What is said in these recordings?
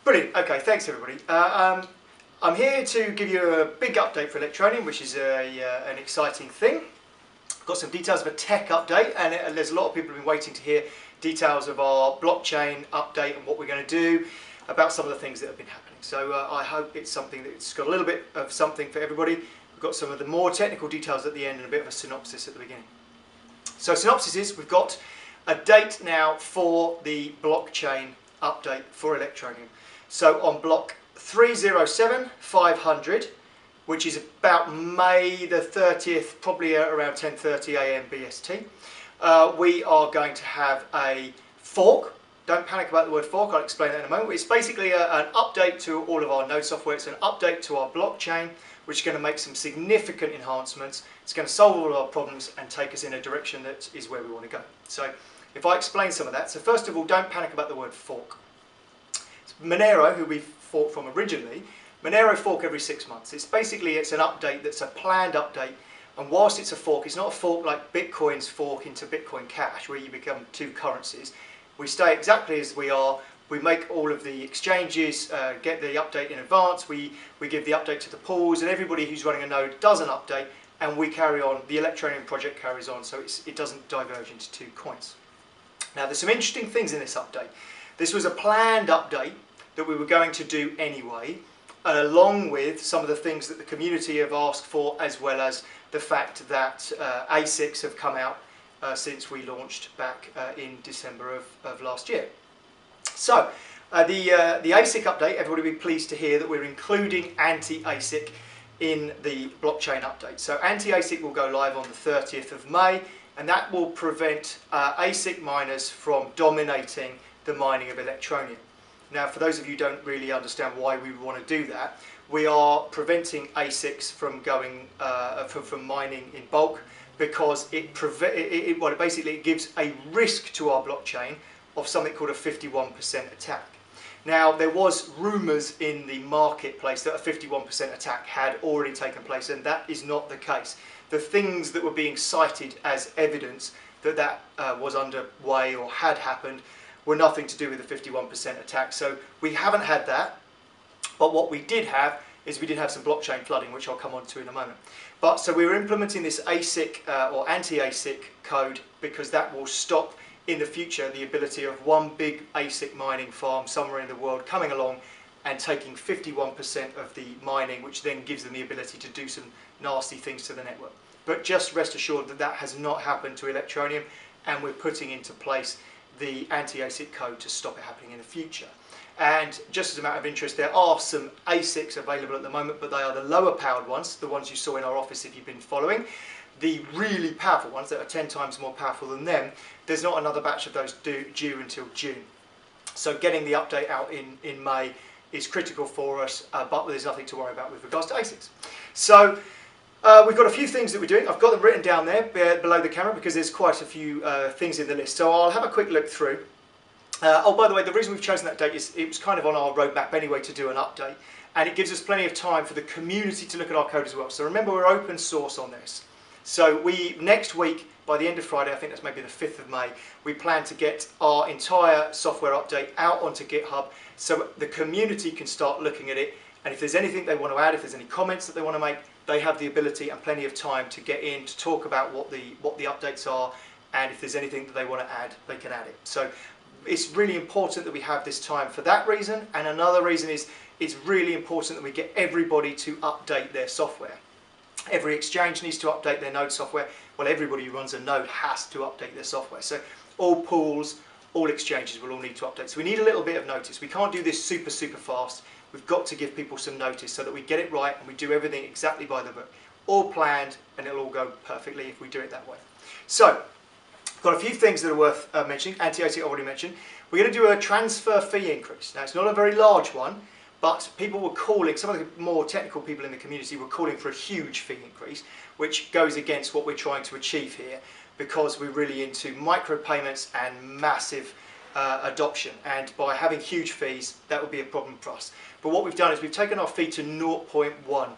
Brilliant. Okay, thanks everybody. I'm here to give you a big update for Electroneum, which is an exciting thing. I've got some details of a tech update, and there's a lot of people who've been waiting to hear details of our blockchain update and what we're going to do about some of the things that have been happening. So I hope it's something that's got a little bit of something for everybody. We've got some of the more technical details at the end and a bit of a synopsis at the beginning. So synopsis is we've got a date now for the blockchain update for Electroneum. So on block 307,500, which is about May the 30th, probably around 10:30 AM BST, we are going to have a fork. Don't panic about the word fork, I'll explain that in a moment. It's basically an update to all of our node software. It's an update to our blockchain, which is going to make some significant enhancements. It's going to solve all of our problems and take us in a direction that is where we want to go. So if I explain some of that, so first of all, don't panic about the word fork. Monero, who we forked from originally, Monero fork every 6 months. It's an update that's a planned update, and whilst it's a fork, it's not a fork like Bitcoin's fork into Bitcoin Cash, where you become two currencies. We stay exactly as we are. We make all of the exchanges, get the update in advance, we give the update to the pools, and everybody who's running a node does an update, and we carry on, the Electroneum project carries on, so it doesn't diverge into two coins. Now there's some interesting things in this update. This was a planned update that we were going to do anyway, along with some of the things that the community have asked for, as well as the fact that ASICs have come out since we launched back in December of last year. So the ASIC update, everybody will be pleased to hear that we're including anti-ASIC in the blockchain update. So anti-ASIC will go live on the 30th of May, and that will prevent ASIC miners from dominating the mining of Electroneum. Now, for those of you who don't really understand why we want to do that, we are preventing ASICs from going from mining in bulk, because it basically gives a risk to our blockchain of something called a 51% attack. Now, there was rumours in the marketplace that a 51% attack had already taken place, and that is not the case. The things that were being cited as evidence that was underway or had happened were nothing to do with the 51% attack. So we haven't had that, but what we did have is we did have some blockchain flooding, which I'll come on to in a moment. But so we're implementing this ASIC or anti-ASIC code, because that will stop in the future the ability of one big ASIC mining farm somewhere in the world coming along and taking 51% of the mining, which then gives them the ability to do some nasty things to the network. But just rest assured that that has not happened to Electroneum, and we're putting into place the anti-ASIC code to stop it happening in the future. And just as a matter of interest, there are some ASICs available at the moment, but they are the lower powered ones, the ones you saw in our office if you've been following. The really powerful ones that are 10 times more powerful than them, there's not another batch of those due until June. So getting the update out in May is critical for us, but there's nothing to worry about with regards to ASICs. So we've got a few things that we're doing. I've got them written down there below the camera, because there's quite a few things in the list. So I'll have a quick look through. Oh, by the way, the reason we've chosen that date is it was kind of on our roadmap anyway to do an update, and it gives us plenty of time for the community to look at our code as well. So remember, we're open source on this. So next week, by the end of Friday, I think that's maybe the 5th of May, we plan to get our entire software update out onto GitHub, so the community can start looking at it, and if there's anything they want to add, if there's any comments that they want to make, they have the ability and plenty of time to get in to talk about what the updates are, and if there's anything that they want to add, they can add it. So it's really important that we have this time for that reason, and another reason is it's really important that we get everybody to update their software. Every exchange needs to update their node software. Well, everybody who runs a node has to update their software. So all pools, all exchanges will all need to update. So we need a little bit of notice. We can't do this super fast. We've got to give people some notice so that we get it right and we do everything exactly by the book. All planned, and it'll all go perfectly if we do it that way. So, got a few things that are worth mentioning. Anti-ASIC I already mentioned. We're going to do a transfer fee increase. Now, it's not a very large one, but people were calling, some of the more technical people in the community were calling for a huge fee increase, which goes against what we're trying to achieve here, because we're really into micropayments and massive adoption, and by having huge fees, that would be a problem for us. But what we've done is we've taken our fee to 0.1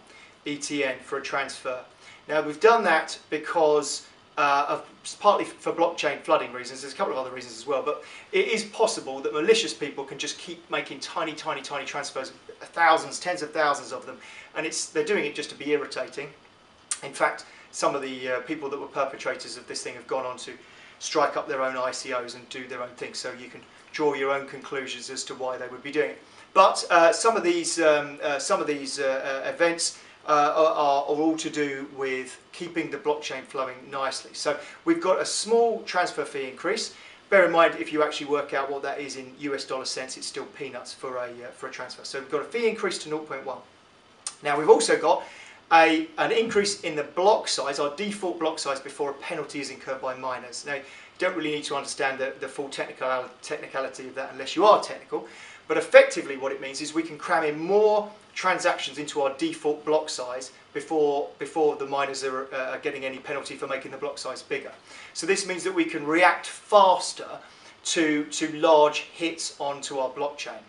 ETN for a transfer. Now, we've done that because partly for blockchain flooding reasons. There's a couple of other reasons as well, but it is possible that malicious people can just keep making tiny transfers, thousands, tens of thousands of them, and they're doing it just to be irritating. In fact, some of the people that were perpetrators of this thing have gone on to strike up their own ICOs and do their own thing, so you can draw your own conclusions as to why they would be doing it. But some of these events are all to do with keeping the blockchain flowing nicely. So we've got a small transfer fee increase. Bear in mind, if you actually work out what that is in US dollar cents, it's still peanuts for a transfer. So we've got a fee increase to 0.1. Now we've also got an increase in the block size, our default block size, before a penalty is incurred by miners. Now, you don't really need to understand the full technicality of that unless you are technical, but effectively what it means is we can cram in more transactions into our default block size before the miners are getting any penalty for making the block size bigger. So this means that we can react faster to large hits onto our blockchain.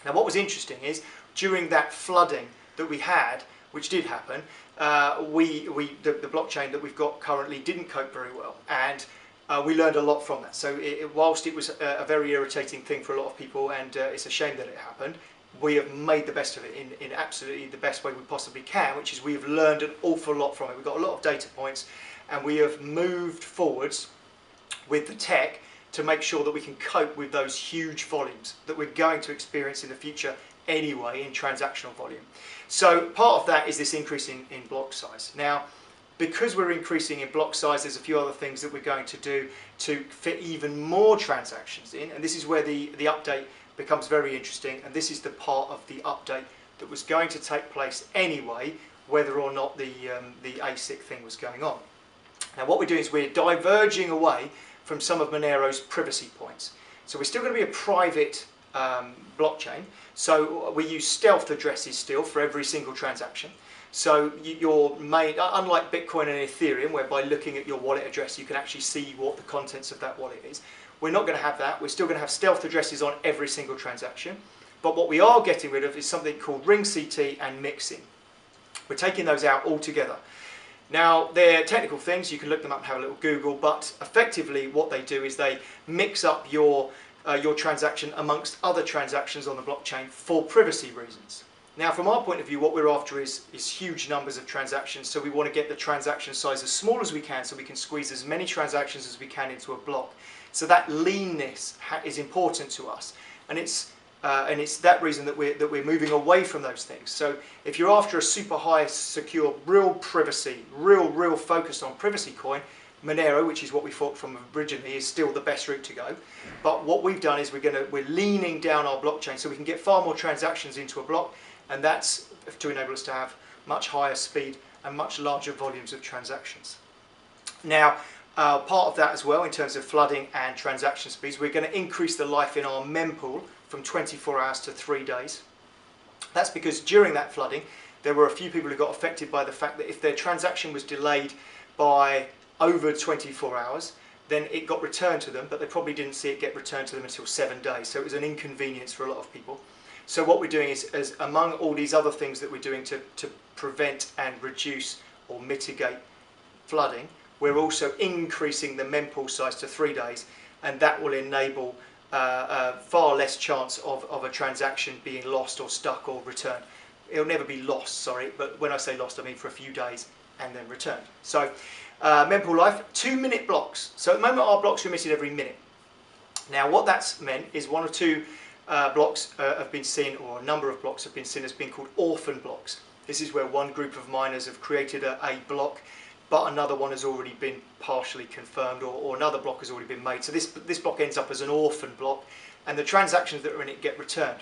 Now what was interesting is during that flooding that we had, which did happen, the blockchain that we've got currently didn't cope very well, and we learned a lot from that. So whilst it was a very irritating thing for a lot of people, and it's a shame that it happened, we have made the best of it in absolutely the best way we possibly can, which is we have learned an awful lot from it. We've got a lot of data points, and we have moved forwards with the tech to make sure that we can cope with those huge volumes that we're going to experience in the future anyway in transactional volume. So part of that is this increase in block size. Now, because we're increasing in block size, there's a few other things that we're going to do to fit even more transactions in, and this is where the update becomes very interesting, and this is the part of the update that was going to take place anyway, whether or not the ASIC thing was going on. Now what we're doing is we're diverging away from some of Monero's privacy points. So we're still going to be a private blockchain, so we use stealth addresses still for every single transaction. So your main, unlike Bitcoin and Ethereum, whereby looking at your wallet address you can actually see what the contents of that wallet is, we're not going to have that. We're still going to have stealth addresses on every single transaction, but what we are getting rid of is something called ring CT and mixing. We're taking those out altogether. Now they're technical things, you can look them up and have a little Google, but effectively what they do is they mix up your transaction amongst other transactions on the blockchain for privacy reasons. Now from our point of view, what we're after is huge numbers of transactions, so we want to get the transaction size as small as we can so we can squeeze as many transactions as we can into a block. So that leanness is important to us, and it's that reason that we're moving away from those things. So if you're after a super high secure, real privacy, real focus on privacy coin, Monero, which is what we thought from originally, is still the best route to go. But what we've done is we're leaning down our blockchain so we can get far more transactions into a block, and that's to enable us to have much higher speed and much larger volumes of transactions. Now, part of that as well, in terms of flooding and transaction speeds, we're going to increase the life in our mempool from 24 hours to 3 days. That's because during that flooding, there were a few people who got affected by the fact that if their transaction was delayed by over 24 hours, then it got returned to them, but they probably didn't see it get returned to them until 7 days. So it was an inconvenience for a lot of people. So what we're doing is among all these other things that we're doing to prevent and reduce or mitigate flooding, we're also increasing the mempool size to 3 days, and that will enable far less chance of a transaction being lost or stuck or returned. It'll never be lost, sorry, but when I say lost I mean for a few days and then returned. So mempool life, 2-minute blocks. So at the moment our blocks are emitted every minute. Now what that's meant is 1 or 2 blocks have been seen, or a number of blocks have been seen as being called orphan blocks. This is where one group of miners have created a block, but another one has already been partially confirmed, or another block has already been made. So this block ends up as an orphan block, and the transactions that are in it get returned.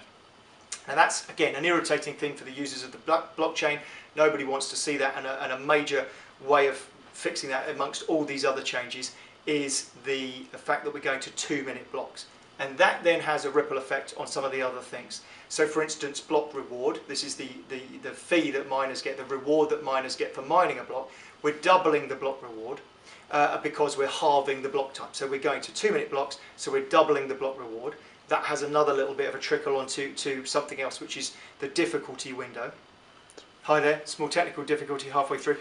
Now that's, again, an irritating thing for the users of the blockchain. Nobody wants to see that, and a major way of fixing that amongst all these other changes is the fact that we're going to 2-minute blocks. And that then has a ripple effect on some of the other things. So for instance, block reward, this is the fee that miners get, the reward that miners get for mining a block. We're doubling the block reward because we're halving the block time. So we're going to 2-minute blocks, so we're doubling the block reward. That has another little bit of a trickle onto something else, which is the difficulty window. Hi there, small technical difficulty halfway through.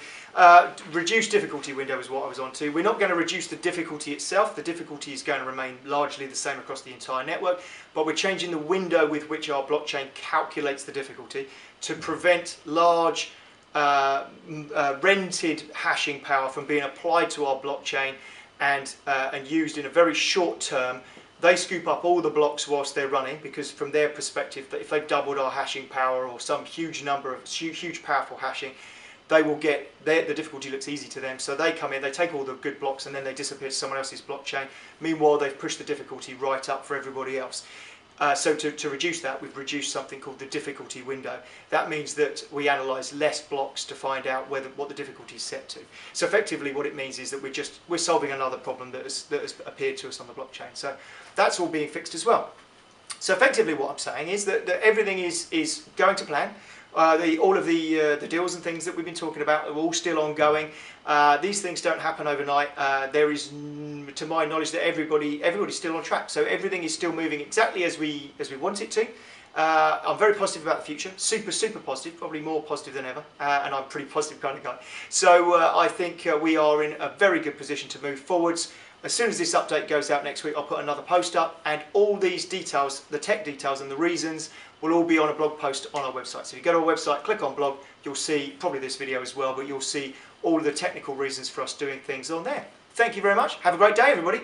Reduced difficulty window is what I was on to. We're not going to reduce the difficulty itself. The difficulty is going to remain largely the same across the entire network, but we're changing the window with which our blockchain calculates the difficulty to prevent large rented hashing power from being applied to our blockchain and used in a very short term. They scoop up all the blocks whilst they're running, because from their perspective, if they've doubled our hashing power or some huge number of huge powerful hashing, they will get the difficulty looks easy to them. So they come in, they take all the good blocks, and then they disappear to someone else's blockchain. Meanwhile, they've pushed the difficulty right up for everybody else. So to reduce that, we've reduced something called the difficulty window. That means that we analyse less blocks to find out what the difficulty is set to. So effectively what it means is that we're solving another problem that has appeared to us on the blockchain. So that's all being fixed as well. So effectively what I'm saying is that everything is going to plan. All of the deals and things that we've been talking about are all still ongoing. These things don't happen overnight. There is, to my knowledge, that everybody's still on track. So everything is still moving exactly as we want it to. I'm very positive about the future. Super positive, probably more positive than ever. And I'm a pretty positive kind of guy. So I think we are in a very good position to move forwards. As soon as this update goes out next week, I'll put another post up, and all these details, the tech details and the reasons, will all be on a blog post on our website. So if you go to our website, click on blog, you'll see probably this video as well, but you'll see all of the technical reasons for us doing things on there. Thank you very much. Have a great day, everybody.